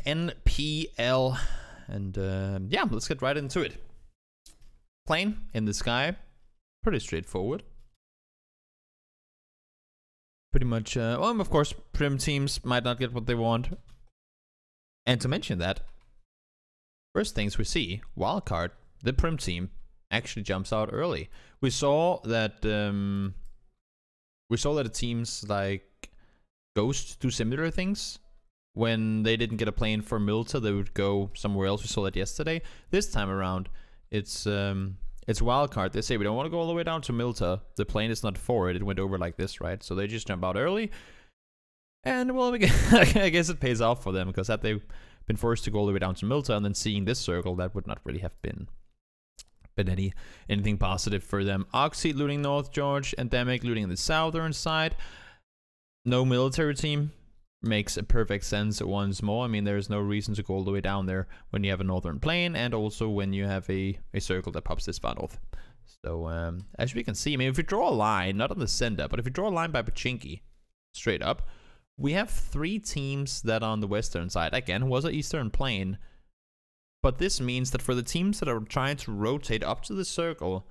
NPL. And yeah, let's get right into it. Plane in the sky. Pretty straightforward. Pretty much, well, of course, prim teams might not get what they want. And to mention that, first things we see, wildcard, the prim team actually jumps out early. We saw that the teams like Ghost do similar things. When they didn't get a plane for Milta, they would go somewhere else. We saw that yesterday. This time around, it's wildcard. They say we don't want to go all the way down to Milta. The plane is not for it. It went over like this, right? So they just jump out early. And well, I guess it pays off for them, because had they been forced to go all the way down to Milta and then seeing this circle, that would not really have been anything positive for them. Oxy looting North George, Endemic looting the southern side. No military team makes a perfect sense once more. I mean, there's no reason to go all the way down there when you have a northern plane, and also when you have a circle that pops this far north. So as we can see, I mean, if you draw a line, not on the center, but if you draw a line by Pachinki, straight up, we have 3 teams that are on the western side. Again, was an eastern plane. But this means that for the teams that are trying to rotate up to the circle,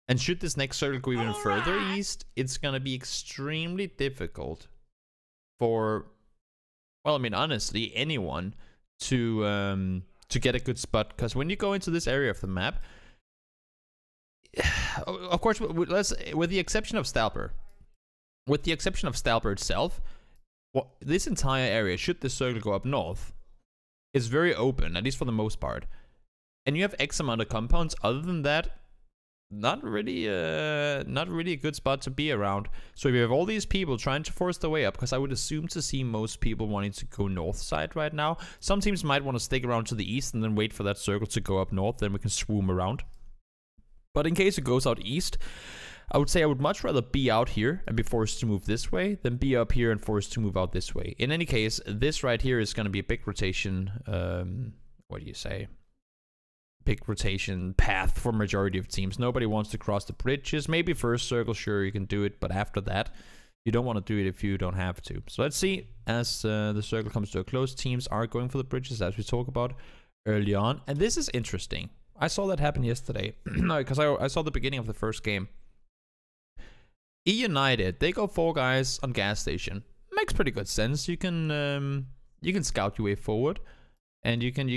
and should this next circle go even further east, it's going to be extremely difficult for, well, I mean, honestly, anyone to get a good spot. Because when you go into this area of the map, of course, with the exception of Stalper, itself, this entire area, should this circle go up north, is very open, at least for the most part. And you have X amount of compounds. Other than that, not really a good spot to be around. So if you have all these people trying to force their way up, because I would assume to see most people wanting to go north side right now. Some teams might want to stick around to the east and then wait for that circle to go up north, then we can swoom around. But in case it goes out east, I would say I would much rather be out here and be forced to move this way than be up here and forced to move out this way. In any case, this right here is going to be a big rotation, what do you say? Big rotation path for majority of teams. Nobody wants to cross the bridges. Maybe first circle, sure, you can do it, but after that, you don't want to do it if you don't have to. So let's see, as the circle comes to a close, teams are going for the bridges, as we talked about early on. And this is interesting. I saw that happen yesterday, because I saw the beginning of the first game. E United, they go 4 guys on gas station. Makes pretty good sense. You can scout your way forward, and you can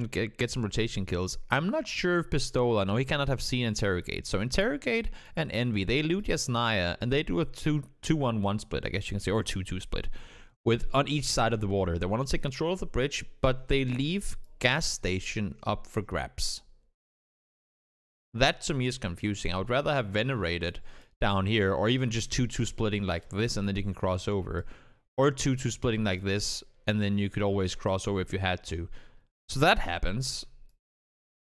get some rotation kills. I'm not sure if Pistola, no, he cannot have seen Interrogate. So Interrogate and Envy, they loot Yasnaya, and they do a 2-1-1 split, I guess you can say, or 2-2 split, with on each side of the water. They want to take control of the bridge, but they leave gas station up for grabs. That to me is confusing. I would rather have Venerated down here, or even just 2-2 splitting like this, and then you can cross over, or 2-2 splitting like this, and then you could always cross over if you had to. So that happens,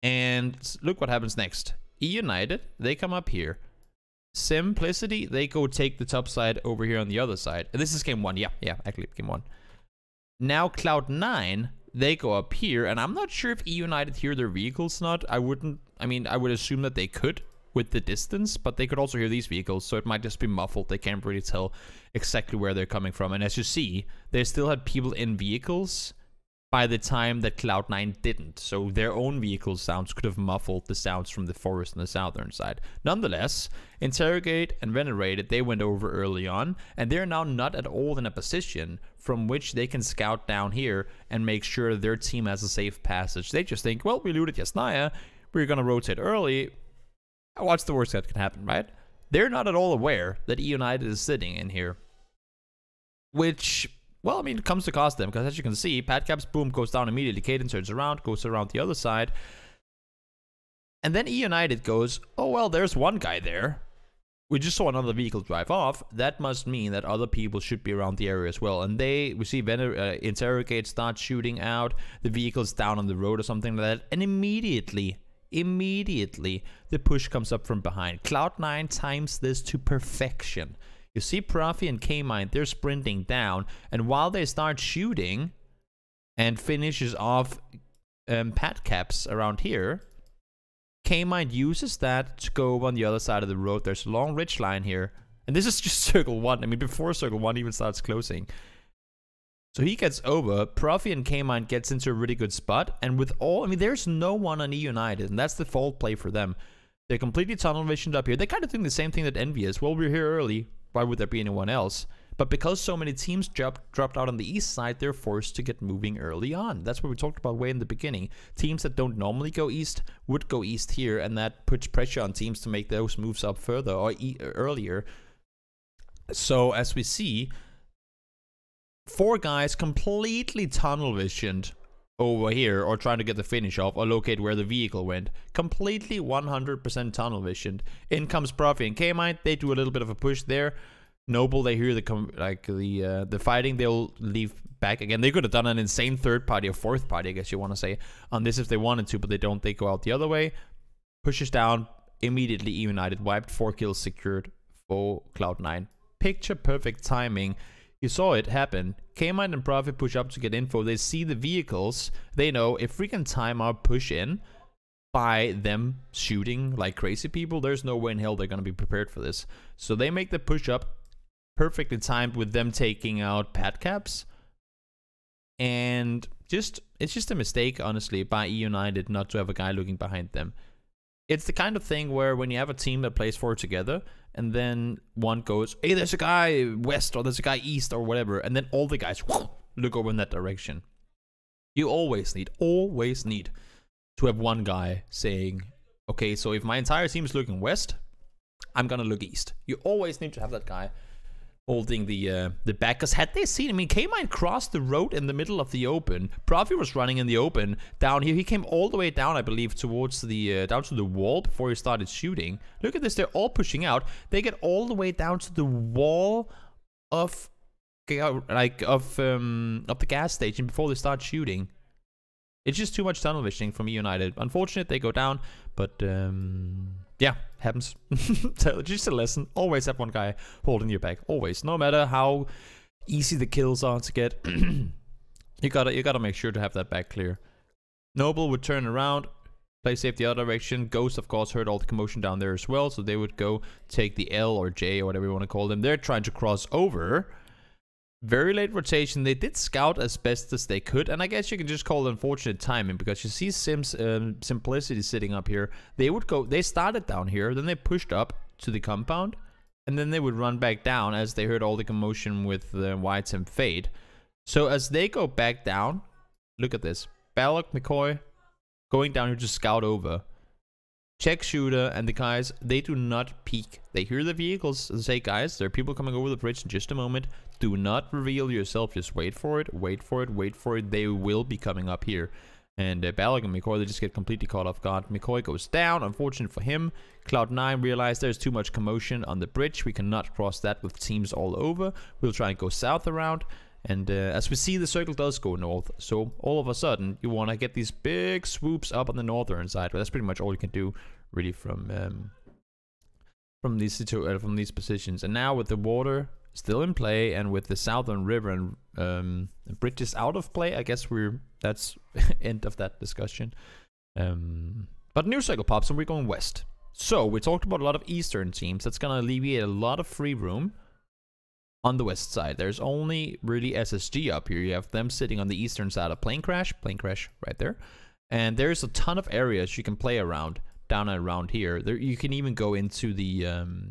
and look what happens next. E United, they come up here. Simplicity, they go take the top side over here on the other side. And this is game 1, yeah, actually game 1. Now Cloud9, they go up here, and I'm not sure if E United hear their vehicles not. I would assume that they could with the distance, but they could also hear these vehicles, so it might just be muffled. They can't really tell exactly where they're coming from. And as you see, they still had people in vehicles by the time that Cloud9 didn't, so their own vehicle sounds could have muffled the sounds from the forest on the southern side. Nonetheless, Interrogate and Venerated, they went over early on, and they're now not at all in a position from which they can scout down here and make sure their team has a safe passage. They just think, well, we looted Yasnaya, we're gonna rotate early. What's the worst that can happen, right? They're not at all aware that E United is sitting in here. Which, well, I mean, it comes to cost them, because as you can see, Padcaps, boom, goes down immediately. Caden turns around, goes around the other side. And then E United goes, oh, well, there's one guy there. We just saw another vehicle drive off. That must mean that other people should be around the area as well. And we see Interrogate start shooting out. The vehicle's down on the road or something like that. And immediately, the push comes up from behind. Cloud9 times this to perfection. You see Profi and K-Mind, they're sprinting down, and while they start shooting and finishes off Padcaps around here, K-Mind uses that to go on the other side of the road. There's a long ridge line here, and this is just circle 1. I mean, before circle 1 even starts closing. So he gets over. Profi and K-Mine gets into a really good spot. And with all, I mean, there's no one on E United, and that's the fault play for them. They're completely tunnel visioned up here. They're kind of doing the same thing that Envy is. Well, we're here early. Why would there be anyone else? But because so many teams dropped out on the east side, they're forced to get moving early on. That's what we talked about way in the beginning. Teams that don't normally go east would go east here, and that puts pressure on teams to make those moves up further or earlier. So as we see, 4 guys completely tunnel visioned over here, or trying to get the finish off, or locate where the vehicle went. Completely 100% tunnel visioned. In comes Profi and K-Mine. They do a little bit of a push there. Noble, they hear the fighting, they'll leave back again. They could have done an insane third party or fourth party, I guess you want to say, on this if they wanted to, but they don't. They go out the other way. Pushes down, immediately United wiped, 4 kills secured for Cloud9. Picture perfect timing. You saw it happen. K-Mine and Profit push up to get info. They see the vehicles. They know if we can time our push in by them shooting like crazy people, there's no way in hell they're going to be prepared for this. So they make the push up. Perfectly timed with them taking out pad caps, and it's just a mistake, honestly, by E United not to have a guy looking behind them. It's the kind of thing where when you have a team that plays 4 together, and then one goes, hey, there's a guy west, or there's a guy east, or whatever, and then all the guys look over in that direction. You always need to have one guy saying, okay, so if my entire team is looking west, I'm gonna look east. You always need to have that guy holding the back, because had they seen, I mean, K-Mine crossed the road in the middle of the open. Profi was running in the open down here. He came all the way down, I believe, towards the down to the wall before he started shooting. Look at this, they're all pushing out. They get all the way down to the wall of the gas station before they start shooting. It's just too much tunnel visioning from United. Unfortunate, they go down, but yeah, happens. So just a lesson. Always have one guy holding your back. Always. No matter how easy the kills are to get. you gotta make sure to have that back clear. Noble would turn around, play safe the other direction. Ghost, of course, heard all the commotion down there as well. So they would go take the L or J or whatever you want to call them. They're trying to cross over. Very late rotation. They did scout as best as they could, and I guess you can just call it unfortunate timing, because you see Simplicity sitting up here. They started down here, then they pushed up to the compound, and then they would run back down as they heard all the commotion with the Whites and Fade. So as they go back down, look at this. Balok, McCoy going down here to scout over. Check Shooter and the guys, they do not peek. They hear the vehicles and say, guys, there are people coming over the bridge in just a moment. Do not reveal yourself. Just wait for it, wait for it, wait for it. They will be coming up here. And Balak and McCoy, they just get completely caught off guard. McCoy goes down. Unfortunate for him. Cloud9 realized there's too much commotion on the bridge. We cannot cross that with teams all over. We'll try and go south around. And as we see, the circle does go north. So all of a sudden, you want to get these big swoops up on the northern side. But that's pretty much all you can do, really, from these positions. And now with the water still in play, and with the southern river and bridges out of play, I guess that's end of that discussion. But new circle pops, and we're going west. So we talked about a lot of eastern teams. That's gonna alleviate a lot of free room on the west side. There's only really SSG up here. You have them sitting on the eastern side of Plane Crash right there. And there's a ton of areas you can play around, down and around here. There, you can even go into the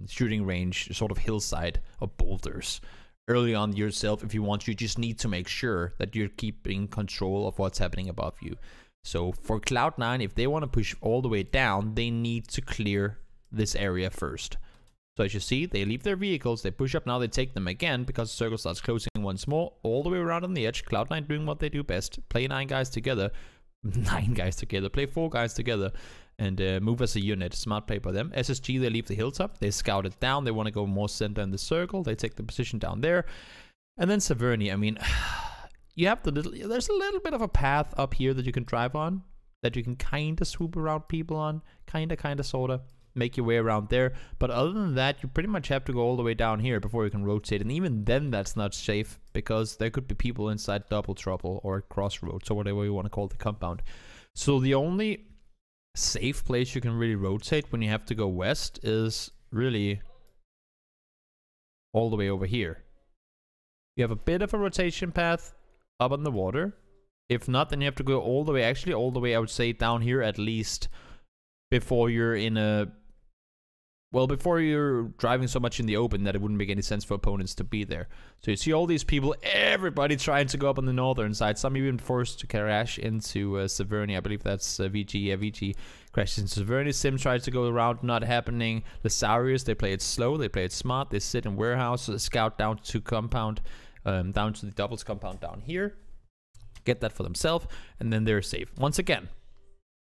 shooting range, sort of hillside of boulders early on yourself if you want. You just need to make sure that you're keeping control of what's happening above you. So for Cloud9, if they want to push all the way down, they need to clear this area first. So as you see, they leave their vehicles, they push up, now they take them again because the circle starts closing once more, all the way around on the edge. Cloud9 doing what they do best, play 9 guys together, play 4 guys together, and move as a unit. Smart play by them. SSG, they leave the hilltop, they scout it down, they want to go more center in the circle, they take the position down there. And then Severny, I mean, you have there's a little bit of a path up here that you can drive on, that you can kind of swoop around people on, kind of, sort of. Make your way around there, but other than that, you pretty much have to go all the way down here before you can rotate, and even then that's not safe because there could be people inside Double Trouble or Crossroads or whatever you want to call the compound. So the only safe place you can really rotate when you have to go west is really all the way over here. You have a bit of a rotation path up on the water. If not, then you have to go all the way, actually all the way, I would say, down here at least, before you're in a... Well, before you're driving so much in the open that it wouldn't make any sense for opponents to be there. So you see all these people, everybody trying to go up on the northern side. Some even forced to crash into Severny. I believe that's VG. Yeah, VG crashes into Severny. Sim tries to go around, not happening. Lasarius, they play it slow, they play it smart. They sit in warehouse, scout down to compound, down to the doubles compound down here. Get that for themselves, and then they're safe. Once again,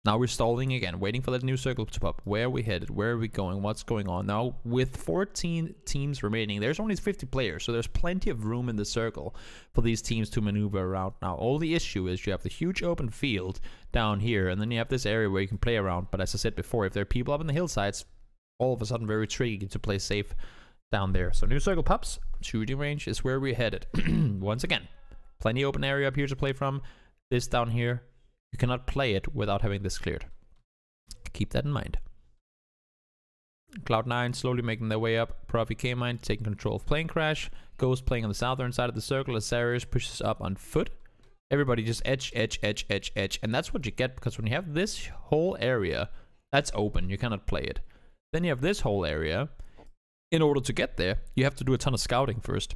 now we're stalling again, waiting for that new circle to pop. Where are we headed? Where are we going? What's going on? Now, with 14 teams remaining, there's only 50 players, so there's plenty of room in the circle for these teams to maneuver around. Now, all the issue is you have the huge open field down here, and then you have this area where you can play around. But as I said before, if there are people up in the hillsides, all of a sudden very tricky to play safe down there. So new circle pops, shooting range is where we're headed. Once again, plenty open area up here to play from. This down here, you cannot play it without having this cleared. Keep that in mind. Cloud9 slowly making their way up. Profi K-Mine taking control of Plane Crash. Ghost playing on the southern side of the circle. Asarius pushes up on foot. Everybody just edge, edge, edge, edge, edge. And that's what you get, because when you have this whole area, that's open. You cannot play it. Then you have this whole area. In order to get there, you have to do a ton of scouting first.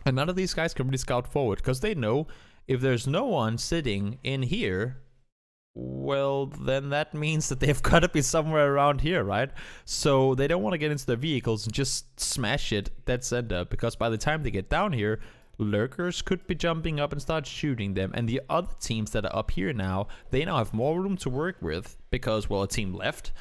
And none of these guys can really scout forward, because they know if there's no one sitting in here, well, then that means that they've got to be somewhere around here, right? So they don't want to get into their vehicles and just smash it dead center, because by the time they get down here, lurkers could be jumping up and start shooting them. And the other teams that are up here now, they now have more room to work with, because, well, a team left.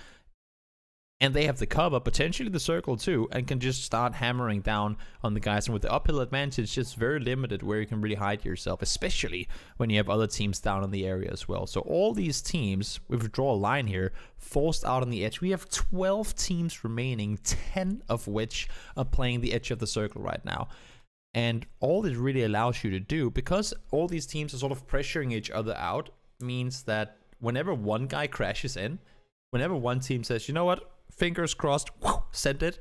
And they have the cover, potentially the circle too, and can just start hammering down on the guys. And with the uphill advantage, it's just very limited where you can really hide yourself, especially when you have other teams down in the area as well. So all these teams, if we draw a line here, forced out on the edge. We have 12 teams remaining, 10 of which are playing the edge of the circle right now. And all it really allows you to do, because all these teams are sort of pressuring each other out, means that whenever one guy crashes in, whenever one team says, you know what, fingers crossed, send it,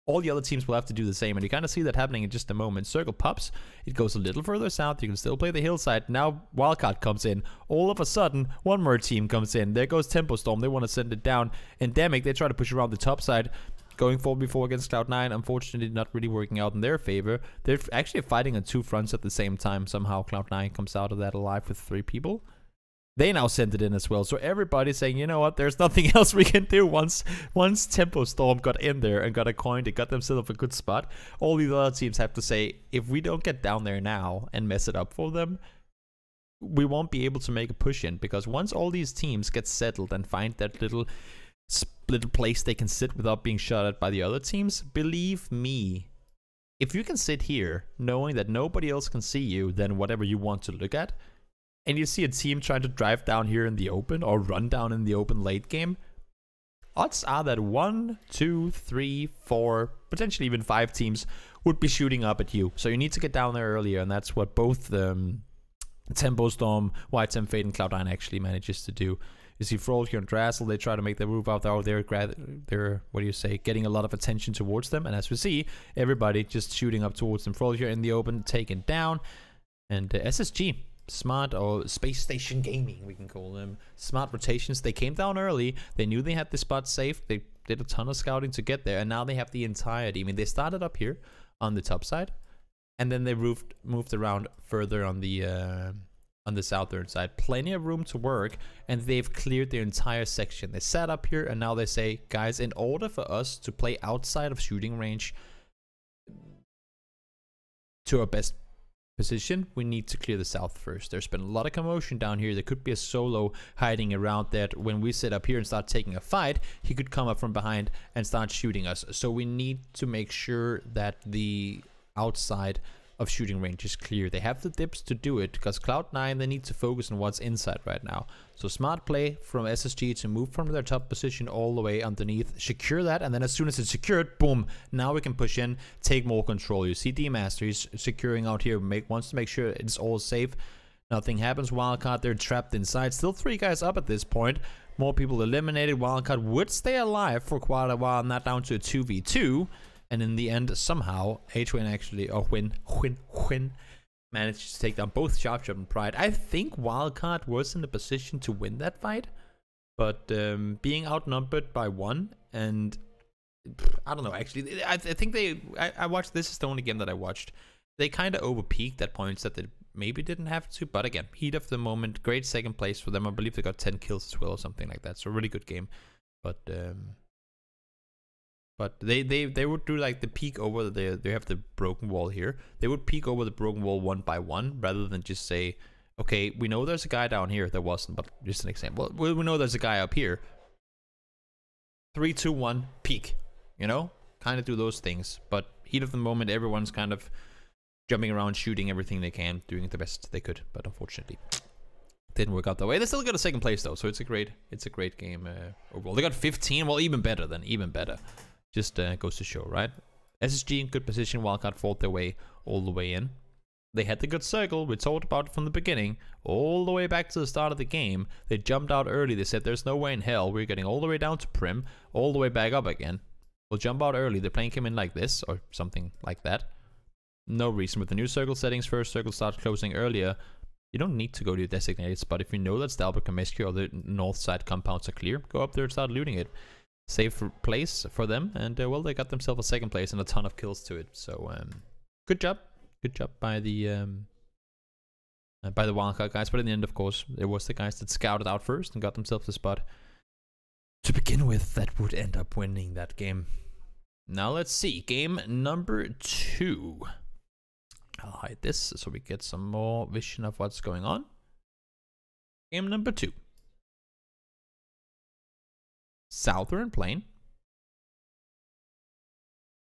all the other teams will have to do the same. And you kind of see that happening in just a moment. Circle pops, it goes a little further south, you can still play the hillside. Now Wildcard comes in, all of a sudden one more team comes in, there goes Tempo Storm, they want to send it down. Endemic, they try to push around the top side, going 4v4 against Cloud9, unfortunately not really working out in their favor. They're actually fighting on two fronts at the same time. Somehow Cloud9 comes out of that alive with 3 people. They now sent it in as well. So everybody's saying, you know what, there's nothing else we can do. Once Tempo Storm got in there and got a coin, they got themselves a good spot. All these other teams have to say, if we don't get down there now and mess it up for them, we won't be able to make a push in. Because once all these teams get settled and find that little place they can sit without being shot at by the other teams, believe me, if you can sit here knowing that nobody else can see you than whatever you want to look at, and you see a team trying to drive down here in the open or run down in the open late game, odds are that 1, 2, 3, 4, potentially even 5 teams would be shooting up at you. So you need to get down there earlier, and that's what both Tempo Storm, White Fate, and Cloud9 actually manages to do. You see Frolky and Drazzle, they try to make their move out there. They're, what do you say, getting a lot of attention towards them. And as we see, everybody just shooting up towards them. Frolky in the open, taken down. And SSG, Smart, or Space Station Gaming, we can call them. Smart rotations. They came down early. They knew they had the spot safe. They did a ton of scouting to get there. And now they have the entirety. I mean, they started up here on the top side. And then they moved around further on the southern side. Plenty of room to work, and they've cleared their entire section. They sat up here, and now they say, guys, in order for us to play outside of shooting range to our best position, we need to clear the south first. There's been a lot of commotion down here. There could be a solo hiding around that when we sit up here and start taking a fight, he could come up from behind and start shooting us. So we need to make sure that the outside of shooting range is clear. They have the dips to do it, because Cloud9, they need to focus on what's inside right now. So smart play from SSG to move from their top position all the way underneath, secure that, and then as soon as it's secured, boom, now we can push in, take more control. You see D-Master, he's securing out here, wants to make sure it's all safe. Nothing happens. Wildcard, they're trapped inside. Still 3 guys up at this point. More people eliminated. Wildcard would stay alive for quite a while, not down to a 2v2. And in the end, somehow, Hwin actually, or Hwin managed to take down both Sharp Shot and Pride. I think Wildcard was in a position to win that fight, but being outnumbered by 1, and I don't know, actually, I think I watched, this is the only game that I watched. They kind of overpeaked at points that they maybe didn't have to, but again, heat of the moment, great second place for them. I believe they got 10 kills as well or something like that, so really good game. But they would do like the peek over they have the broken wall here. They would peek over the broken wall 1 by 1 rather than just say, okay, we know there's a guy down here. There wasn't, but just an example. We know there's a guy up here. 3, 2, 1, peek. You know, kind of do those things. But heat of the moment, everyone's kind of jumping around, shooting everything they can, doing the best they could. But unfortunately, didn't work out that way. They still got a second place though, so it's a great game overall. They got 15. Well, even better. Just goes to show, right? SSG in good position. Wildcard fought their way all the way in. They had the good circle. We talked about it from the beginning, all the way back to the start of the game. They jumped out early. They said, "There's no way in hell we're getting all the way down to Prim, all the way back up again. We'll jump out early." The plane came in like this, or something like that. No reason. With the new circle settings, first circle starts closing earlier. You don't need to go to your designated spot. If you know that Stalbert and Mesky or the north side compounds are clear, go up there and start looting it. Safe place for them, and well, they got themselves a second place and a ton of kills to it. So good job by the Wildcard guys. But in the end, of course, it was the guys that scouted out first and got themselves a spot to begin with that would end up winning that game. Now let's see, game number 2. I'll hide this so we get some more vision of what's going on. Game number 2. Southern Plain.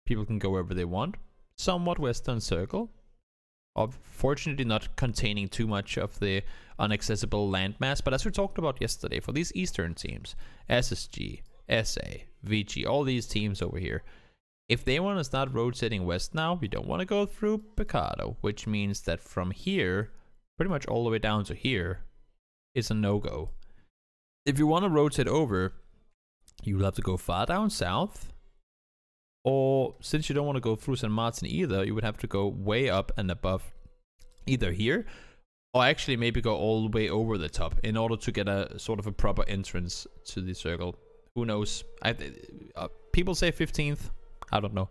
People can go wherever they want. Somewhat Western Circle. Unfortunately not containing too much of the inaccessible landmass, but as we talked about yesterday, for these Eastern teams, SSG, SA, VG, all these teams over here, if they want to start rotating west now, you don't want to go through Picado, which means that from here, pretty much all the way down to here, is a no-go. If you want to rotate over, you will have to go far down south, or since you don't want to go through St. Martin either, you would have to go way up and above either here, or actually maybe go all the way over the top in order to get a sort of a proper entrance to the circle. Who knows? People say 15th. I don't know.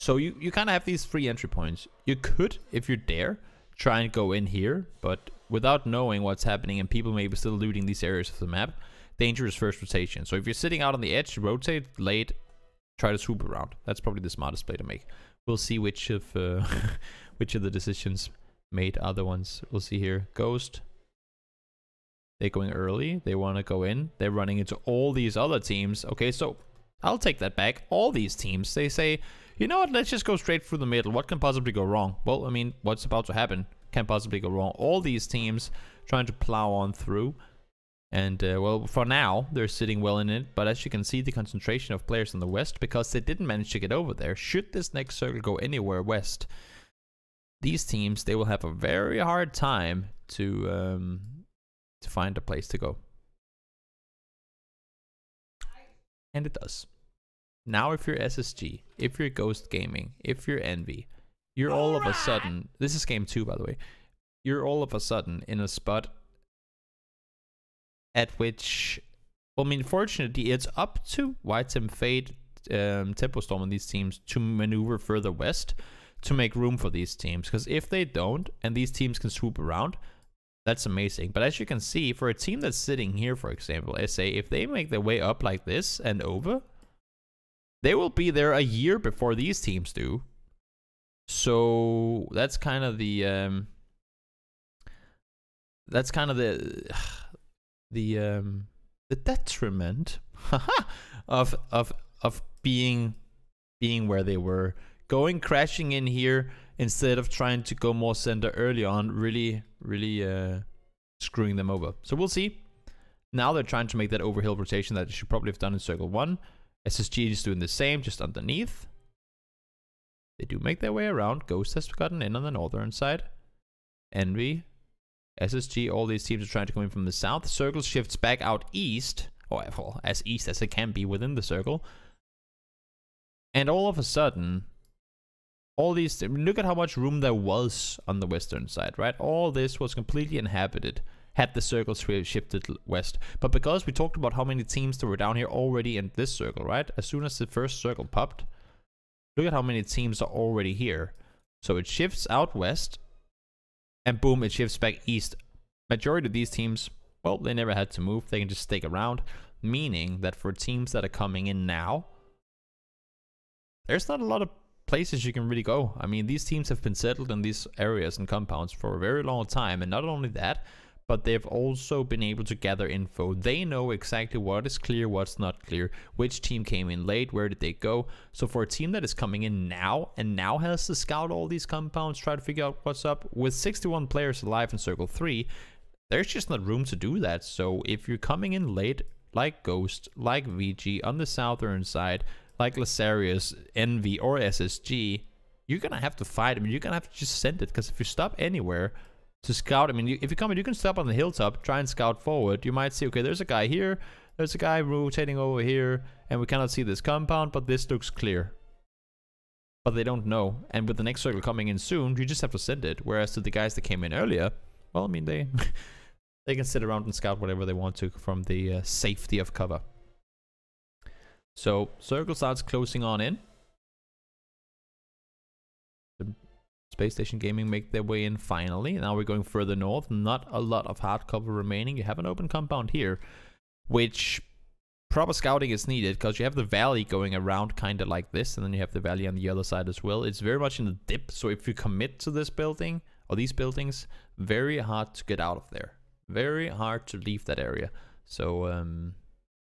So you kind of have these 3 entry points. You could, if you dare, try and go in here, but without knowing what's happening and people maybe still looting these areas of the map, dangerous first rotation. So if you're sitting out on the edge, rotate late, try to swoop around. That's probably the smartest play to make. We'll see which of which of the decisions made are the ones. We'll see here. Ghost. They're going early. They want to go in. They're running into all these other teams. Okay, so I'll take that back. All these teams, they say, you know what, let's just go straight through the middle. What can possibly go wrong? Well, I mean, what's about to happen can possibly go wrong. All these teams trying to plow on through. And, well, for now, they're sitting well in it. But as you can see, the concentration of players in the west, because they didn't manage to get over there, should this next circle go anywhere west, these teams, they will have a very hard time to find a place to go. And it does. Now if you're SSG, if you're Ghost Gaming, if you're Envy, you're all of a sudden, this is game 2 by the way, you're all of a sudden in a spot at which, well, I mean, fortunately it's up to Whitesim, Fade, Tempo Storm and these teams to maneuver further west to make room for these teams, because if they don't and these teams can swoop around, that's amazing. But as you can see, for a team that's sitting here, for example, SA, if they make their way up like this and over, they will be there a year before these teams do. So that's kind of the detriment of being where they were. Going crashing in here instead of trying to go more center early on, really screwing them over. So we'll see. Now they're trying to make that overhill rotation that they should probably have done in circle 1. SSG is doing the same, just underneath. They do make their way around. Ghost has gotten in on the northern side. Envy, SSG, all these teams are trying to come in from the south. Circle shifts back out east, or well, as east as it can be within the circle. And all of a sudden, All these, look at how much room there was on the western side, right? All this was completely inhabited had the circle shifted west. But because we talked about how many teams that were down here already in this circle, right? As soon as the first circle popped, look at how many teams are already here. So it shifts out west, and boom, it shifts back east. Majority of these teams, well, they never had to move. They can just stick around, meaning that for teams that are coming in now, there's not a lot of places you can really go. I mean, these teams have been settled in these areas and compounds for a very long time, and not only that, but they've also been able to gather info. They know exactly what is clear, what's not clear, which team came in late, where did they go. So for a team that is coming in now and now has to scout all these compounds, try to figure out what's up, with 61 players alive in Circle 3, there's just not room to do that. So if you're coming in late, like Ghost, like VG on the southern side, like Lasarius, Envy, or SSG, you're gonna have to fight. I mean, you're gonna have to just send it, because if you stop anywhere to scout, I mean, if you come in, you can stop on the hilltop, try and scout forward. You might see, okay, there's a guy here, there's a guy rotating over here, and we cannot see this compound, but this looks clear. But they don't know, and with the next circle coming in soon, you just have to send it. Whereas to the guys that came in earlier, well, I mean, they they can sit around and scout whatever they want to from the safety of cover. So circle starts closing on in. The Space Station Gaming make their way in finally. Now we're going further north. Not a lot of hard cover remaining. You have an open compound here, which proper scouting is needed, because you have the valley going around kind of like this, and then you have the valley on the other side as well. It's very much in the dip, so if you commit to this building or these buildings, very hard to get out of there. Very hard to leave that area. So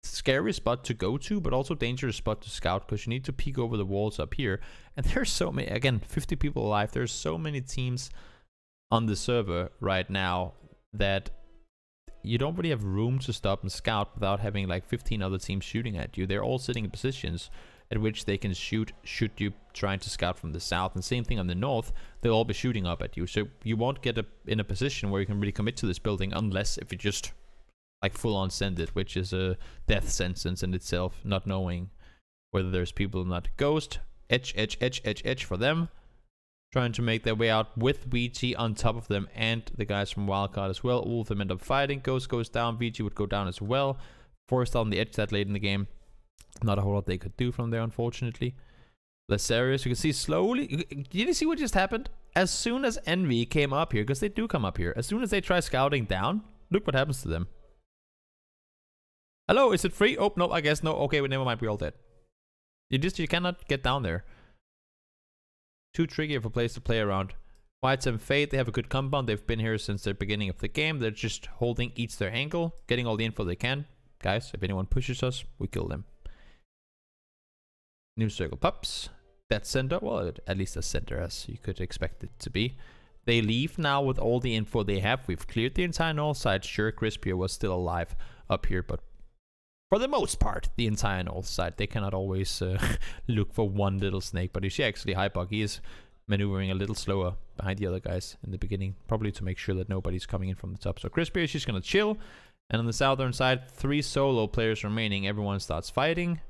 scary spot to go to, but also dangerous spot to scout, because you need to peek over the walls up here. And there's so many, again, 50 people alive. There's so many teams on the server right now that you don't really have room to stop and scout without having like 15 other teams shooting at you. They're all sitting in positions at which they can shoot should you trying to scout from the south, and same thing on the north. They'll all be shooting up at you, so you won't get in a position where you can really commit to this building, unless if you just like full on send it, which is a death sentence in itself, not knowing whether there's people or not. Ghost, edge for them, trying to make their way out with VG on top of them, and the guys from Wildcard as well. All of them end up fighting. Ghost goes down, VG would go down as well. Forced on the edge that late in the game. Not a whole lot they could do from there, unfortunately. Lasarius, you can see slowly. Did you see what just happened? As soon as Envy came up here, because they do come up here, as soon as they try scouting down, look what happens to them. Hello, is it free? Oh, no, I guess no. Okay, well, never mind, we're all dead. You cannot get down there. Too tricky of a place to play around. Whites and Fate, they have a good compound. They've been here since the beginning of the game. They're just holding each their angle, getting all the info they can. Guys, if anyone pushes us, we kill them. New circle pops. That center, well, at least a center as you could expect it to be. They leave now with all the info they have. We've cleared the entire north side. Sure, Crispier was still alive up here, but for the most part, the entire north side. They cannot always look for one little snake, but you see actually Hypog, he is maneuvering a little slower behind the other guys in the beginning, probably to make sure that nobody's coming in from the top. So Crispier is just going to chill, and on the southern side, 3 solo players remaining. Everyone starts fighting.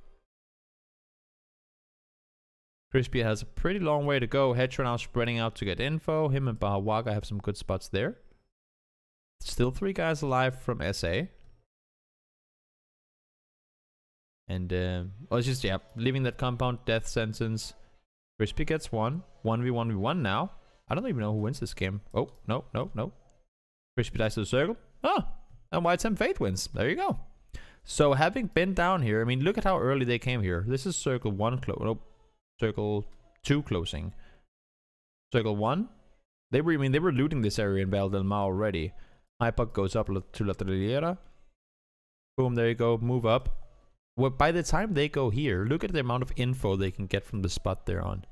Crispy has a pretty long way to go. Hedge now spreading out to get info. Him and Bahawaga have some good spots there. Still 3 guys alive from SA. And, well, it's just, yeah, leaving that compound, death sentence. Crispy gets 1. 1v1v1 now. I don't even know who wins this game. Oh, no. Crispy dies to the circle. Oh, and White Sam Fate wins. There you go. So, having been down here, I mean, look at how early they came here. This is circle 1 circle 2 closing. Circle 1, they were looting this area in Val del Mar already. Hypok goes up to La Trilliera. Boom, there you go, move up. Well, by the time they go here, look at the amount of info they can get from the spot they're on.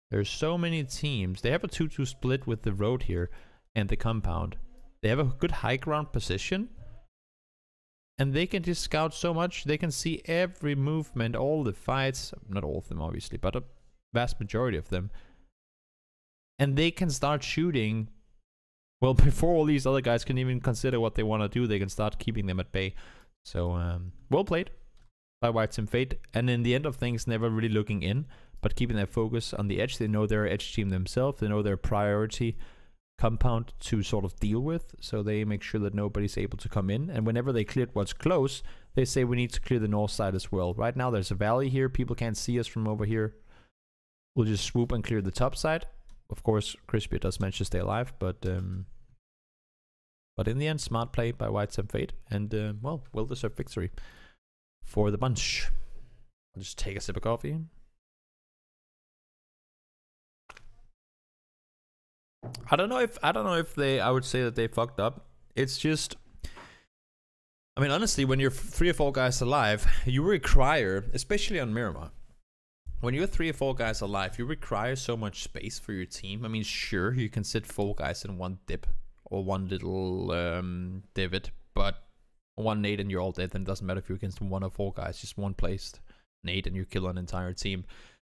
There's so many teams. They have a 2-2 split with the road here and the compound. They have a good high ground position. And they can just scout so much. They can see every movement, all the fights. Not all of them, obviously, but a vast majority of them. And they can start shooting. Well, before all these other guys can even consider what they want to do, they can start keeping them at bay. So, well played by White Sim Fate. And in the end of things, never really looking in. but keeping their focus on the edge. They know their edge team themselves. They know their priority compound to sort of deal with, so they make sure that nobody's able to come in. And whenever they cleared what's close, they say we need to clear the north side as well. Right now there's a valley here. People can't see us from over here. We'll just swoop and clear the top side. Of course, Crispy does manage to stay alive, but in the end, smart play by White Sam Fate, and well, well-deserved victory for the bunch. I'll just take a sip of coffee. I don't know if I would say that they fucked up. It's just, I mean, honestly, when you're 3 or 4 guys alive, you require, especially on Miramar, when you're 3 or 4 guys alive, you require so much space for your team. I mean, sure, you can sit 4 guys in one dip or one little divot, but one nade and you're all dead. Then it doesn't matter if you're against 1 or 4 guys, just one placed nade and you kill an entire team.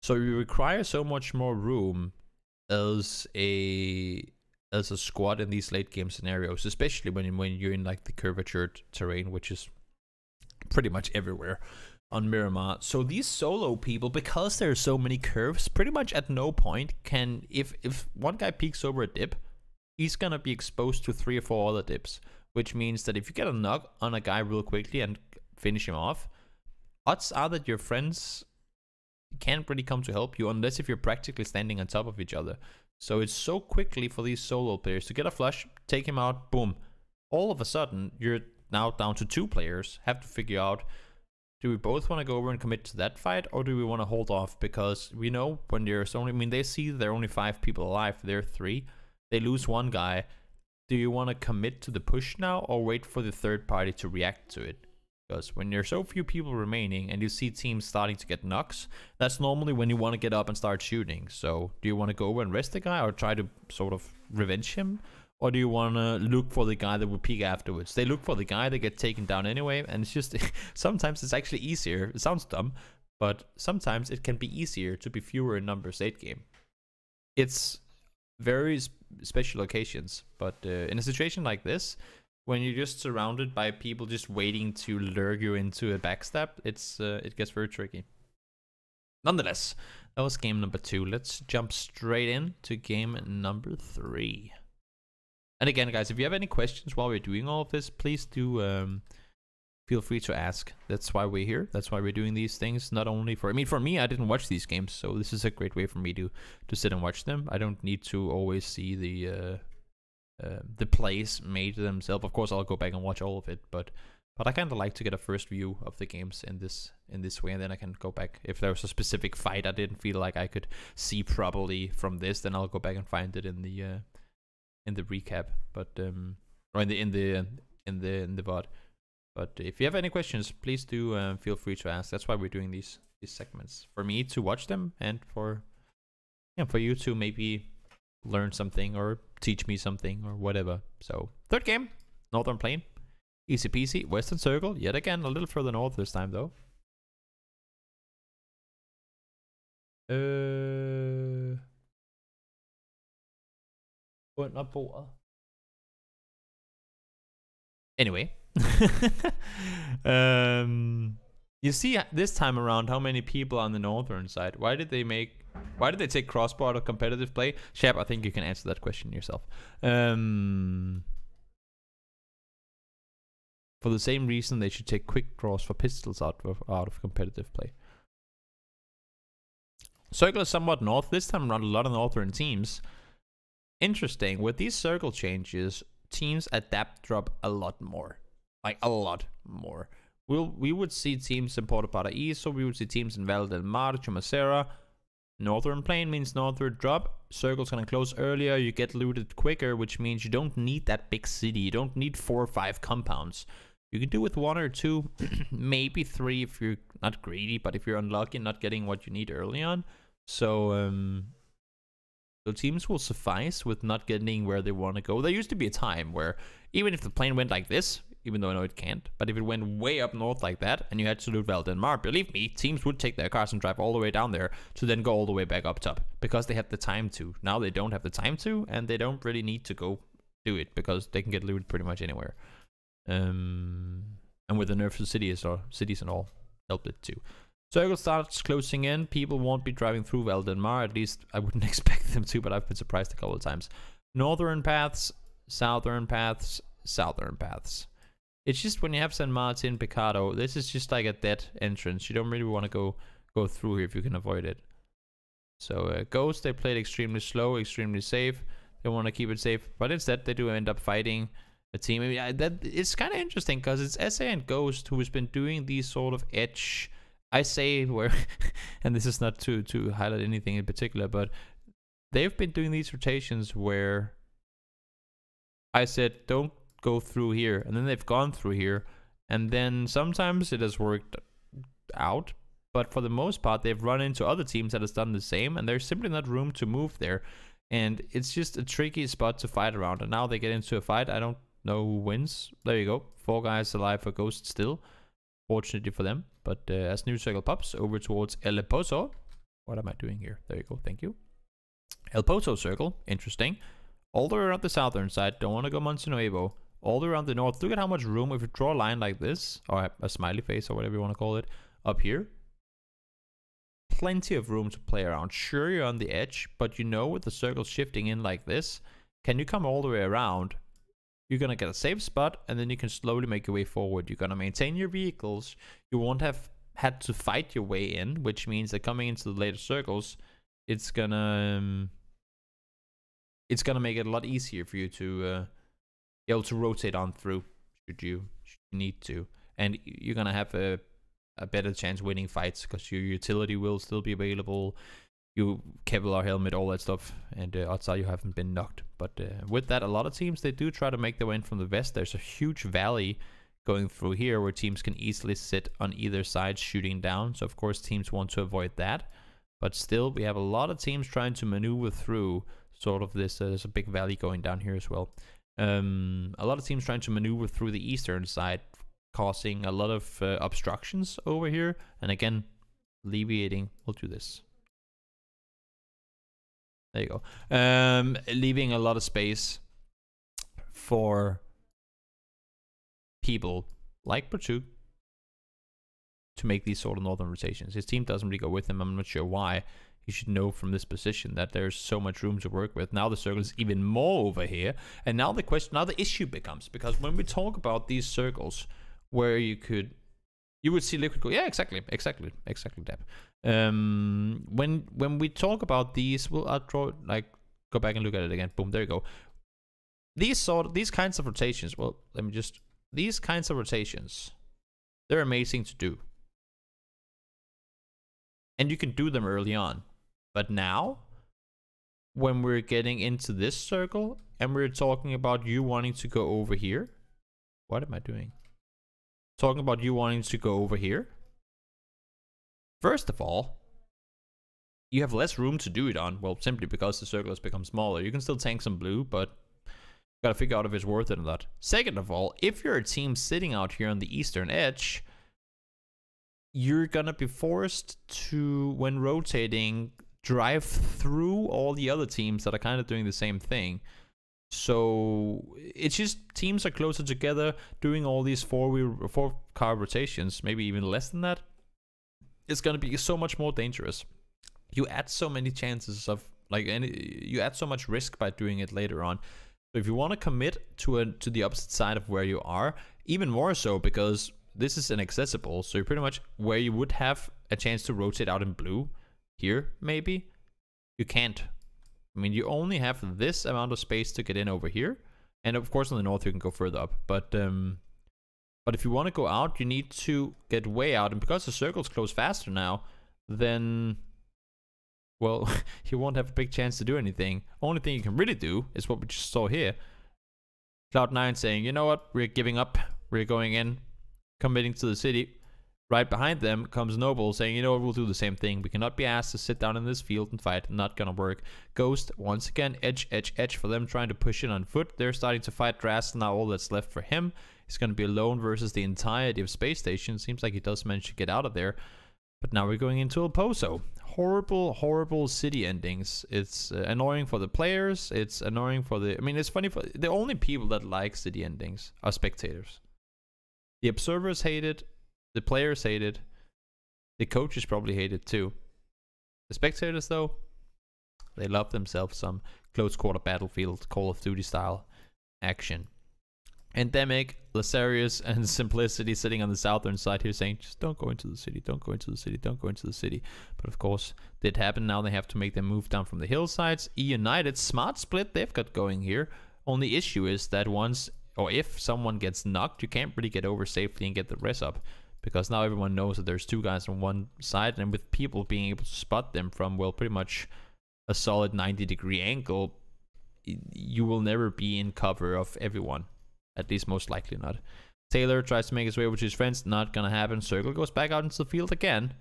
So you require so much more room as a squad in these late game scenarios, especially when you're in like the curvatured terrain, which is pretty much everywhere on Miramar. So these solo people, because there are so many curves, pretty much at no point can, if one guy peeks over a dip, he's gonna be exposed to 3 or 4 other dips, which means that if you get a knock on a guy real quickly and finish him off, odds are that your friends can't really come to help you unless if you're practically standing on top of each other. So it's so quickly for these solo players to get a flush, take him out, boom. All of a sudden, you're now down to 2 players. Have to figure out, do we both want to go over and commit to that fight, or do we want to hold off? Because we know when there's only, I mean, they see there are only 5 people alive, they're 3. They lose 1 guy. Do you want to commit to the push now, or wait for the third party to react to it? Because when there's so few people remaining and you see teams starting to get knocks, that's normally when you want to get up and start shooting. So do you want to go over and rest the guy or try to sort of revenge him? Or do you want to look for the guy that will peek afterwards? They look for the guy, they get taken down anyway. And it's just, sometimes it's actually easier. It sounds dumb, but sometimes it can be easier to be fewer in numbers late game. It's very special occasions, but in a situation like this, when you're just surrounded by people just waiting to lure you into a backstab, it gets very tricky. Nonetheless, that was game number 2. Let's jump straight in to game number 3. And again, guys, if you have any questions while we're doing all of this, please do feel free to ask. That's why we're here. That's why we're doing these things. Not only for, I mean, for me, I didn't watch these games, so this is a great way for me to sit and watch them. I don't need to always see the plays made themselves. Of course, I'll go back and watch all of it, but I kind of like to get a first view of the games in this way, and then I can go back. If there was a specific fight I didn't feel like I could see properly from this, then I'll go back and find it in the recap, but or in the VOD. But if you have any questions, please do feel free to ask. That's why we're doing these segments, for me to watch them and for you to maybe learn something or teach me something or whatever. So 3rd game, Northern Plain, easy peasy. Western Circle, yet again a little further north this time though. Under bordet. Anyway, you see this time around how many people on the northern side. Why did they take crossbar out of competitive play? Shep, I think you can answer that question yourself. For the same reason they should take quick draws for pistols out of competitive play. Circle is somewhat north. This time around, a lot of northern teams. Interesting, with these circle changes, teams adapt drop a lot more. Like a lot more. We would see teams in Puerto Paraíso, so we would see teams in Valle del Mar, Chumacera. Northern Plain means northern drop. Circle's gonna close earlier, you get looted quicker, which means you don't need that big city. You don't need 4 or 5 compounds. You can do with 1 or 2, maybe 3 if you're not greedy, but if you're unlucky and not getting what you need early on. So teams will suffice with not getting where they want to go. There used to be a time where even if the plane went like this, even though I know it can't, but if it went way up north like that and you had to loot Valle del Mar, believe me, teams would take their cars and drive all the way down there to then go all the way back up top because they had the time to. Now they don't have the time to, and they don't really need to go do it because they can get looted pretty much anywhere. And with the nerfs to cities and all helped it too. Circle starts closing in. People won't be driving through Valdemar. At least I wouldn't expect them to, but I've been surprised a couple of times. Northern paths, southern paths, southern paths. It's just when you have San Martin, Picado, this is just like a dead entrance. You don't really want to go through here if you can avoid it. So Ghost, they played extremely slow, extremely safe. They want to keep it safe, but instead they do end up fighting a team. I mean, that it's kind of interesting because it's SA and Ghost who has been doing these sort of edge. I say where, and this is not to highlight anything in particular, but they've been doing these rotations where I said don't go through here, and then they've gone through here, and then sometimes it has worked out, but for the most part they've run into other teams that has done the same, and there's simply not room to move there, and it's just a tricky spot to fight around. And now they get into a fight. I don't know who wins. There you go, 4 guys alive for Ghost still, fortunately for them. But as new circle pops over towards El Pozo, what am I doing here? There you go, thank you. El Pozo circle, interesting. All the way around the southern side, don't want to go Monte Nuevo. All the way around the north, look at how much room, if you draw a line like this, or a smiley face, or whatever you want to call it, up here. Plenty of room to play around. Sure, you're on the edge, but you know with the circle shifting in like this, can you come all the way around? You're going to get a safe spot, and then you can slowly make your way forward. You're going to maintain your vehicles. You won't have had to fight your way in, which means that coming into the later circles, it's going to make it a lot easier for you to be able to rotate on through, should you need to. And you're going to have a better chance winning fights because your utility will still be available. You Kevlar helmet, all that stuff, and odds are you haven't been knocked. But with that, a lot of teams, they do try to make their way in from the west. There's a huge valley going through here where teams can easily sit on either side shooting down. So of course teams want to avoid that. But still, we have a lot of teams trying to maneuver through sort of this. There's a big valley going down here as well. A lot of teams trying to maneuver through the eastern side, causing a lot of obstructions over here. And again, alleviating, we'll do this. There you go. Leaving a lot of space for people like Bertu to make these sort of northern rotations. His team doesn't really go with him. I'm not sure why. You should know from this position that there's so much room to work with. Now the circle is even more over here. And now the issue becomes, because when we talk about these circles where you would see liquid gold. Yeah, exactly, Deb. When we talk about these, I'll draw, like, go back and look at it again. Boom, there you go. These kinds of rotations. Well, these kinds of rotations, they're amazing to do, and you can do them early on. But now, when we're getting into this circle and we're talking about you wanting to go over here, what am I doing? Talking about you wanting to go over here. First of all, you have less room to do it on. Well, simply because the circle has become smaller. You can still tank some blue, but gotta figure out if it's worth it or not. Second of all, if you're a team sitting out here on the eastern edge, you're gonna be forced to, when rotating, drive through all the other teams that are kind of doing the same thing. So it's just teams are closer together doing all these four car rotations, maybe even less than that. It's gonna be so much more dangerous. You add so many chances of, like, you add so much risk by doing it later on. So if you want to commit to the opposite side of where you are, even more so because this is inaccessible. So you're pretty much where you would have a chance to rotate out in blue, here maybe, you can't. I mean, you only have this amount of space to get in over here, and of course on the north you can go further up. But if you want to go out, you need to get way out, and because the circles close faster now, then, well, you won't have a big chance to do anything. Only thing you can really do is what we just saw here. Cloud9 saying, you know what, we're giving up, we're going in, committing to the city. Right behind them comes Noble saying, you know what, we'll do the same thing. We cannot be asked to sit down in this field and fight. Not gonna work. Ghost, once again, edge for them, trying to push in on foot. They're starting to fight Drast. Now all that's left for him is gonna be alone versus the entirety of Space Station. Seems like he does manage to get out of there. But now we're going into El Pozo. Horrible, horrible city endings. It's annoying for the players. It's annoying for the... I mean, it's funny. The only people that like city endings are spectators. The observers hate it. The players hate it. The coaches probably hate it too. The spectators, though, they love themselves some close quarter battlefield Call of Duty style action. Endemic, Lasarius, and Simplicity sitting on the southern side here saying, just don't go into the city, don't go into the city, don't go into the city. But of course, did happen. Now they have to make them move down from the hillsides. E United, smart split they've got going here. Only issue is that once, or if someone gets knocked, you can't really get over safely and get the res up. Because now everyone knows that there's two guys on one side, and with people being able to spot them from, well, pretty much a solid 90-degree angle, you will never be in cover of everyone. At least most likely not. Taylor tries to make his way over to his friends. Not gonna happen. Circle goes back out into the field again.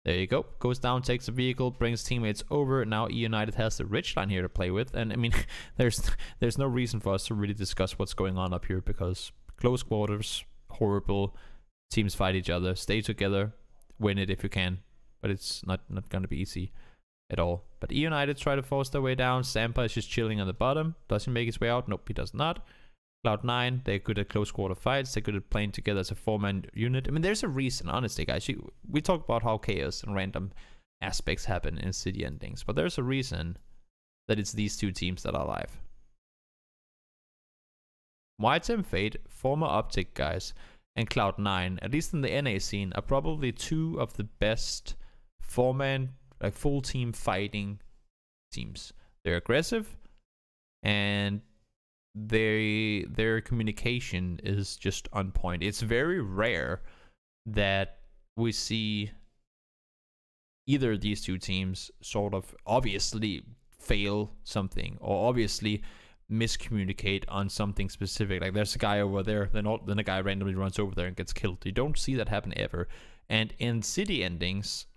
There you go. Goes down, takes a vehicle, brings teammates over. Now E United has the ridge line here to play with. And I mean, there's no reason for us to really discuss what's going on up here, because close quarters, horrible. Teams fight each other. Stay together. Win it if you can. But it's not gonna be easy at all. But E United try to force their way down. Sampa is just chilling on the bottom. Does he make his way out? Nope, he does not. Cloud9, they're good at close quarter fights. They're good at playing together as a 4-man unit. I mean, there's a reason, honestly, guys. We talk about how chaos and random aspects happen in city endings, but there's a reason that it's these two teams that are alive. YTM Fate, former Optic guys, and Cloud9, at least in the NA scene, are probably two of the best 4-man, like full team fighting teams. They're aggressive, and their communication is just on point. It's very rare that we see either of these two teams sort of obviously fail something or obviously miscommunicate on something specific. Like there's a guy over there, then a guy randomly runs over there and gets killed. You don't see that happen ever. And in city endings,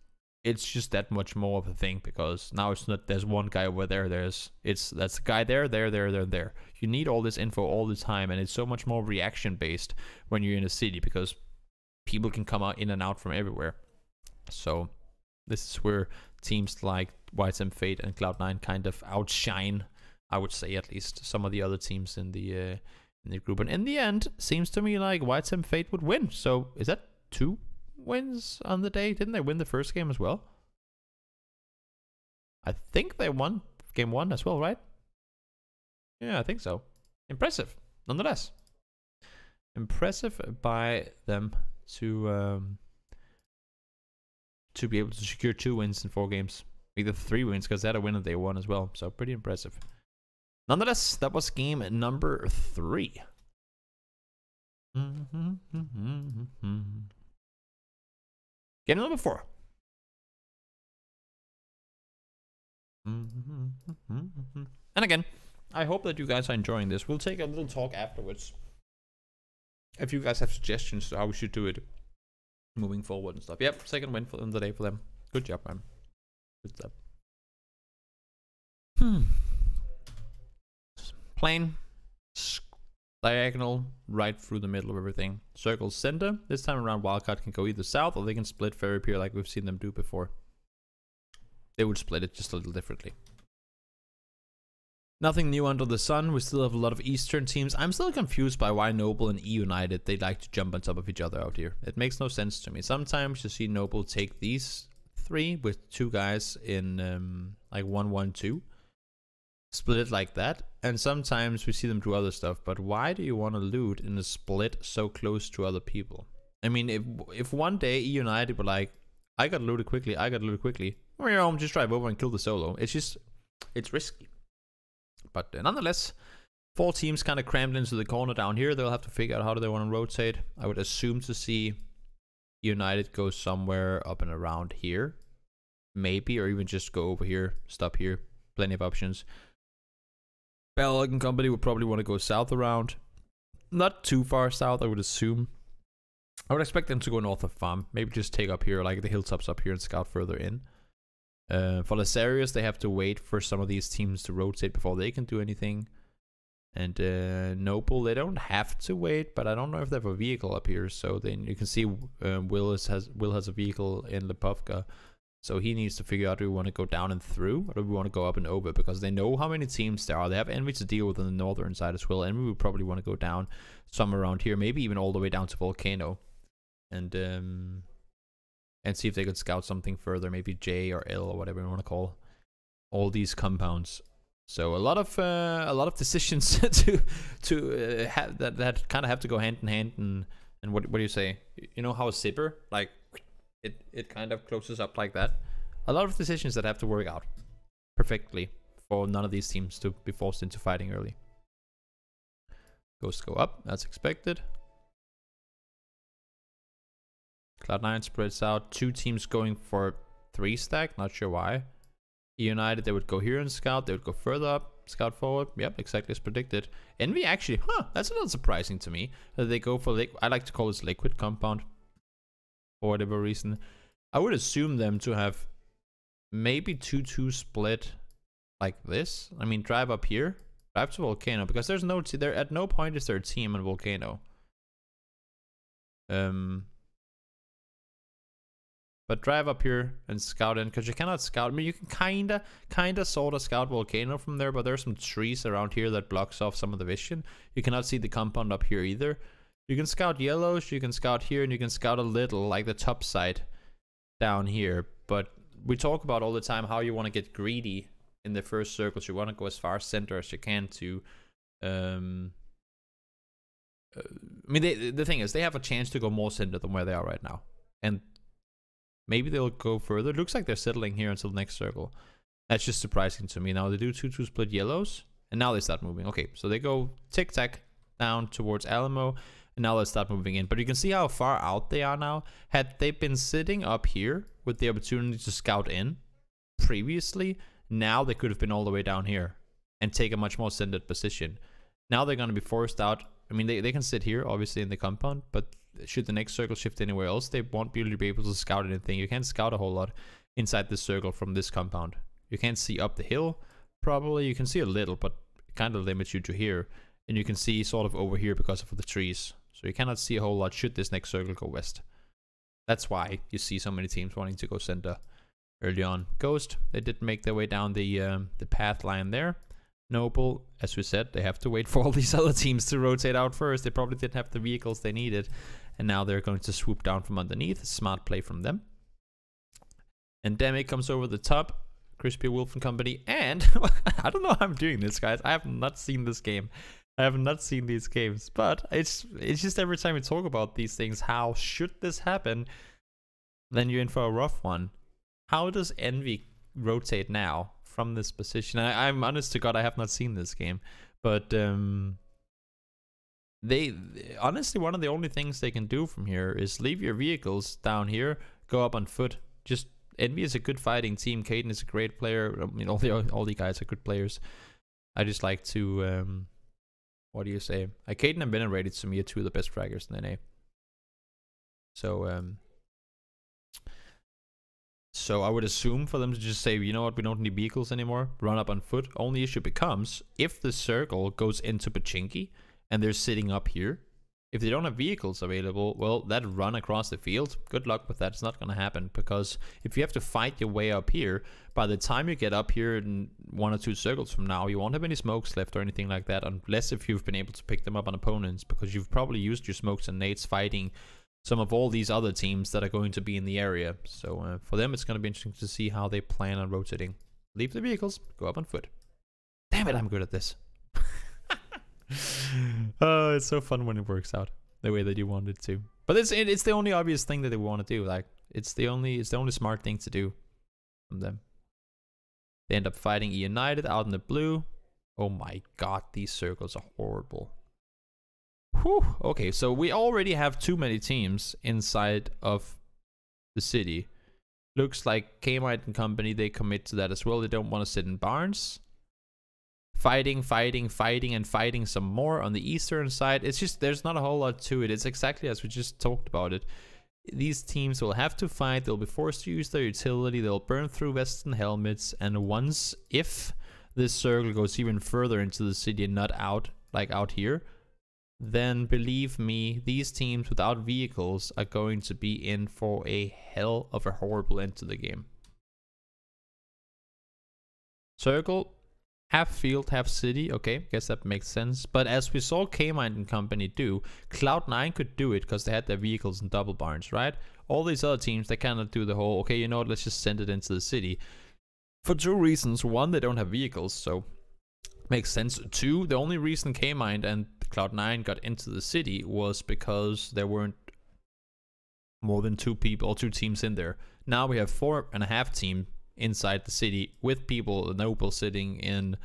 it's just that much more of a thing, because now it's not there's one guy over there, that's a guy there. You need all this info all the time, and it's so much more reaction based when you're in a city, because people can come out in and out from everywhere. So this is where teams like YTM Fate and Cloud9 kind of outshine, I would say, at least some of the other teams in the group. And in the end, seems to me like YTM Fate would win. So is that 2 wins on the day? Didn't they win the first game as well? I think they won game 1 as well, right? Yeah, I think so. Impressive, nonetheless. Impressive by them to be able to secure 2 wins in 4 games. Either 3 wins, because they had a win on day 1 as well. So pretty impressive. Nonetheless, that was game number 3. Game number 4. And again, I hope that you guys are enjoying this. We'll take a little talk afterwards. If you guys have suggestions to how we should do it moving forward and stuff. Yep, second win for the day for them. Good job, man. Good job. Plain, diagonal, right through the middle of everything. Circle center. This time around, Wildcard can go either south, or they can split Fairy Pier like we've seen them do before. They would split it just a little differently. Nothing new under the sun. We still have a lot of Eastern teams. I'm still confused by why Noble and E United, they like to jump on top of each other out here. It makes no sense to me. Sometimes you see Noble take these 3 with 2 guys in like 1-1-2. Split it like that. And sometimes we see them do other stuff. But why do you want to loot in a split so close to other people? I mean, if one day E United were like, I got looted quickly, well, just drive over and kill the solo. It's risky. But nonetheless, 4 teams kind of crammed into the corner down here. They'll have to figure out how do they want to rotate. I would assume to see United go somewhere up and around here. Maybe, or even just go over here, stop here. Plenty of options. Belloc and company would probably want to go south around. Not too far south, I would assume. I would expect them to go north of farm. Maybe just take up here, like the hilltops up here, and scout further in. For Lasarius, they have to wait for some of these teams to rotate before they can do anything. And Noble, they don't have to wait, but I don't know if they have a vehicle up here. So then you can see Will has a vehicle in Lepovka. So he needs to figure out, do we want to go down and through, or do we want to go up and over? Because they know how many teams there are. They have Envy to deal with on the northern side as well. Envy would probably want to go down somewhere around here, maybe even all the way down to Volcano. And and see if they could scout something further, maybe J or L or whatever you want to call all these compounds. So a lot of decisions to have that kind of have to go hand in hand. And what do you say? You know how a zipper, like it kind of closes up like that. A lot of decisions that have to work out perfectly for none of these teams to be forced into fighting early. Ghosts go up, that's expected. Cloud9 spreads out. 2 teams going for 3 stack, not sure why. United, they would go here and scout. They would go further up, scout forward. Yep, exactly as predicted. Envy actually, that's a little surprising to me that they go for I like to call this liquid compound for whatever reason. I would assume them to have maybe 2-2 split like this. I mean, drive up here, drive to Volcano, because there's no there at no point is there a team on Volcano. But drive up here and scout in, because you cannot scout. I mean, you can kinda sort of scout Volcano from there, but there's some trees around here that blocks off some of the vision. You cannot see the compound up here either. You can scout yellows, you can scout here, and you can scout a little, like the top side down here. But we talk about all the time how you want to get greedy in the first circles. You want to go as far center as you can to... I mean, the thing is, they have a chance to go more center than where they are right now. And maybe they'll go further. It looks like they're settling here until the next circle. That's just surprising to me. Now they do 2-2 split yellows, and now they start moving. Okay, so they go tic-tac down towards Alamo, and now they start moving in. But you can see how far out they are now. Had they been sitting up here with the opportunity to scout in previously, now they could have been all the way down here and take a much more centered position. Now they're going to be forced out. I mean, they can sit here, obviously, in the compound, but should the next circle shift anywhere else, they won't really be able to scout anything. You can't scout a whole lot inside this circle from this compound. You can't see up the hill, probably. You can see a little, but it kind of limits you to here. And you can see sort of over here because of the trees. So you cannot see a whole lot should this next circle go west. That's why you see so many teams wanting to go center early on. Ghost, they did make their way down the path line there. Noble, as we said, they have to wait for all these other teams to rotate out first. They probably didn't have the vehicles they needed. And now they're going to swoop down from underneath. Smart play from them. Endemic comes over the top. Crispy Wolf and company. And I don't know how I'm doing this, guys. I have not seen this game. I have not seen these games. But it's just every time we talk about these things, how should this happen, then you're in for a rough one. How does Envy rotate now from this position? I'm honest to God, I have not seen this game. But they honestly, one of the only things they can do from here is leave your vehicles down here, go up on foot. Just Envy is a good fighting team. Caden is a great player. I mean, all the guys are good players. I just like to what do you say? Caden and Venerated to me are 2 of the best fraggers in NA. So I would assume for them to just say, you know what, we don't need vehicles anymore, run up on foot. Only issue becomes if the circle goes into Pachinki and they're sitting up here. If they don't have vehicles available, well, that run across the field, good luck with that. It's not going to happen, because if you have to fight your way up here, by the time you get up here in 1 or 2 circles from now, you won't have any smokes left or anything like that, unless if you've been able to pick them up on opponents, because you've probably used your smokes and nades fighting some of all these other teams that are going to be in the area. So for them, it's going to be interesting to see how they plan on rotating. Leave the vehicles, go up on foot. Damn it, I'm good at this. Oh, it's so fun when it works out the way that you want it to. But it's the only obvious thing that they want to do. Like it's the only smart thing to do from them. They end up fighting United out in the blue. Oh my god, these circles are horrible. Whew. Okay, so we already have too many teams inside of the city. Looks like Kmite and company, they commit to that as well. They don't want to sit in barns. Fighting, and fighting some more on the eastern side. It's just, there's not a whole lot to it. It's exactly as we just talked about it. These teams will have to fight. They'll be forced to use their utility. They'll burn through vests and helmets. And once, if this circle goes even further into the city and not out, like out here, then believe me, these teams without vehicles are going to be in for a hell of a horrible end to the game. Circle Half field, half city. Okay, guess that makes sense. But as we saw K-Mind and company do, Cloud9 could do it because they had their vehicles in double barns, right? All these other teams, they cannot do the whole, okay, you know what, let's just send it into the city. For two reasons. One, they don't have vehicles, so makes sense. Two, the only reason K-Mind and Cloud9 got into the city was because there weren't more than 2 people or 2 teams in there. Now we have 4.5 teams inside the city with people, noble sitting in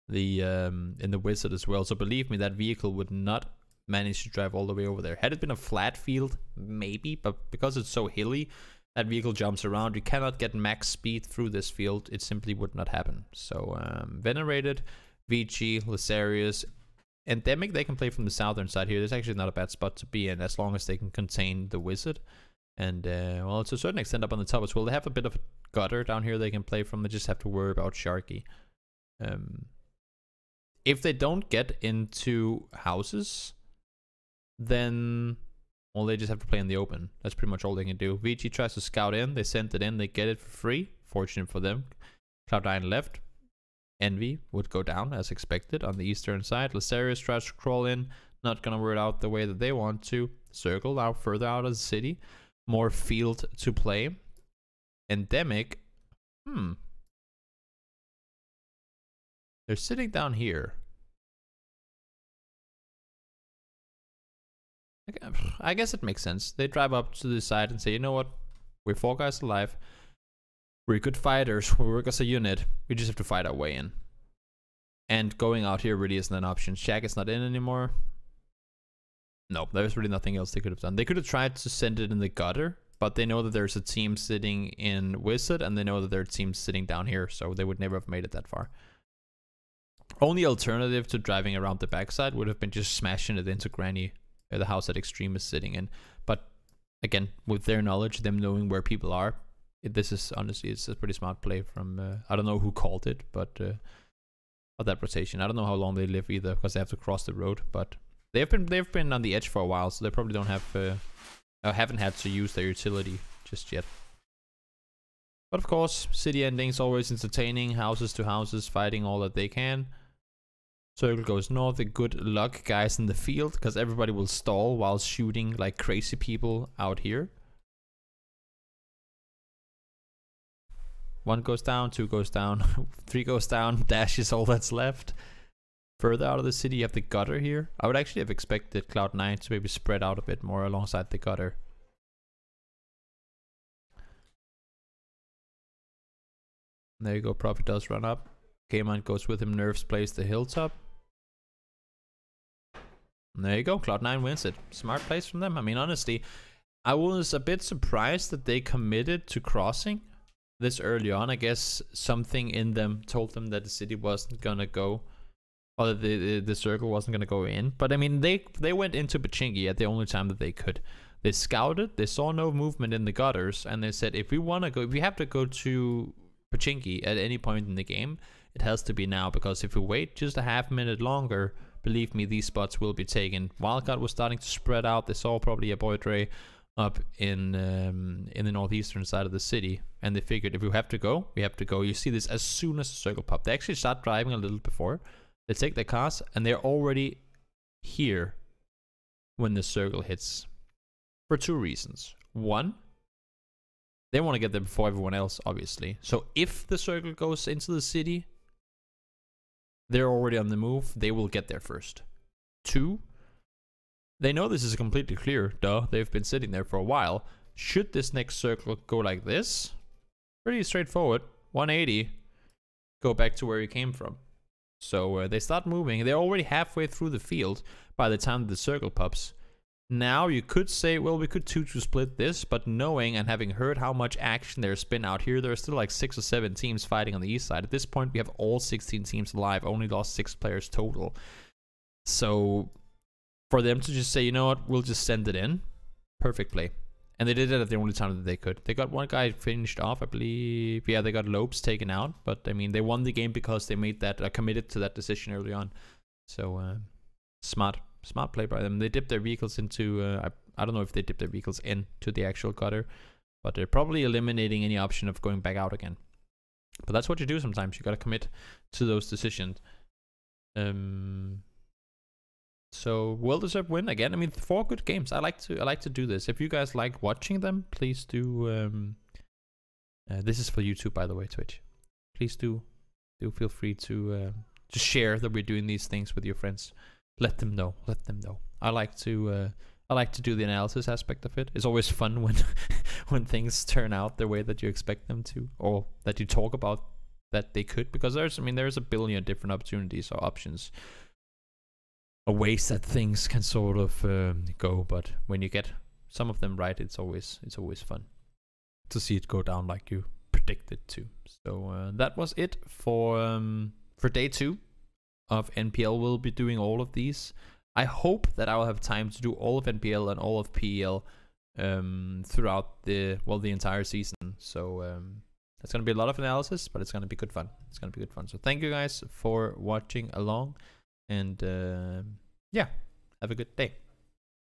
the wizard as well. So believe me, that vehicle would not manage to drive all the way over there. Had it been a flat field, maybe, but because it's so hilly, that vehicle jumps around. You cannot get max speed through this field. It simply would not happen. So Venerated, VG, Lasarius, Endemic, they can play from the southern side here. There's actually not a bad spot to be in as long as they can contain the wizard. And well, to a certain extent up on the top as well. They have a bit of a gutter down here they can play from. They just have to worry about Sharky. If they don't get into houses, then well, they just have to play in the open. That's pretty much all they can do. VG tries to scout in. They sent it in. They get it for free. Fortunate for them. Cloud9 left. Envy would go down as expected on the eastern side. Lasarius tries to crawl in. Not gonna work out the way that they want to. Circle now further out of the city. More field to play. Endemic. They're sitting down here. I guess it makes sense. They drive up to the side and say, you know what? We're 4 guys alive. We're good fighters. We work as a unit. We just have to fight our way in. And going out here really isn't an option. Shaq is not in anymore. No, there's really nothing else they could have done. They could have tried to send it in the gutter, but they know that there's a team sitting in Wizard, and they know that there's a team sitting down here, so they would never have made it that far. Only alternative to driving around the backside would have been just smashing it into Granny, the house that Extreme is sitting in. But again, with their knowledge, them knowing where people are, this is honestly, it's a pretty smart play from, I don't know who called it, but of that rotation. I don't know how long they live either, because they have to cross the road, but they've been on the edge for a while, so they probably don't have haven't had to use their utility just yet. But of course, city endings always entertaining, houses to houses, fighting all that they can. Circle goes north. The good luck guys in the field, because everybody will stall while shooting like crazy people out here. 1 goes down, 2 goes down, 3 goes down. Dash is all that's left. Further out of the city, you have the gutter here. I would actually have expected Cloud9 to maybe spread out a bit more alongside the gutter. There you go, Prophet does run up. K-Mind goes with him, Nerves plays the hilltop. And there you go, Cloud9 wins it. Smart plays from them. I mean, honestly, I was a bit surprised that they committed to crossing this early on. I guess something in them told them that the city wasn't gonna go, or the circle wasn't gonna go in. But I mean, they went into Pachinki at the only time that they could. They scouted, they saw no movement in the gutters, and they said, if we have to go to Pachinki at any point in the game, it has to be now, because if we wait just a half minute longer, believe me, these spots will be taken. Wildcard was starting to spread out. They saw probably a Boydre up in the northeastern side of the city, and they figured if we have to go, we have to go. You see this as soon as the circle pop. They actually start driving a little before. They take their cars, and they're already here when the circle hits. For 2 reasons. 1, they want to get there before everyone else, obviously. So if the circle goes into the city, they're already on the move. They will get there first. 2, they know this is completely clear. Duh, they've been sitting there for a while. Should this next circle go like this, pretty straightforward. 180, go back to where you came from. So they start moving. They're already halfway through the field by the time the circle pops. Now you could say, well, we could 2-2 split this, but knowing and having heard how much action there's been out here, there are still like 6 or 7 teams fighting on the east side. At this point, we have all 16 teams alive, only lost 6 players total. So for them to just say, you know what, we'll just send it in, perfect play. And they did it at the only time that they could. They got one guy finished off, I believe. Yeah, they got Lopes taken out, but I mean, they won the game because they made that, committed to that decision early on. So smart play by them. They dipped their vehicles into, I don't know if they dipped their vehicles into the actual gutter, but they're probably eliminating any option of going back out again. But that's what you do sometimes. You gotta commit to those decisions. So well-deserved win again. I mean, 4 good games. I like to do this. If you guys like watching them, please do. This is for YouTube, by the way, Twitch. Please do feel free to share that we're doing these things with your friends. Let them know. Let them know. I like to do the analysis aspect of it. It's always fun when when things turn out the way that you expect them to, or that you talk about that they could, because there's a billion different opportunities or options or ways that things can sort of go, but when you get some of them right, it's always fun to see it go down like you predicted to. So that was it for day 2 of NPL. We'll be doing all of these. I hope that I will have time to do all of NPL and all of PEL throughout the entire season. So it's gonna be a lot of analysis, but it's gonna be good fun. It's gonna be good fun. So thank you guys for watching along, and yeah, have a good day.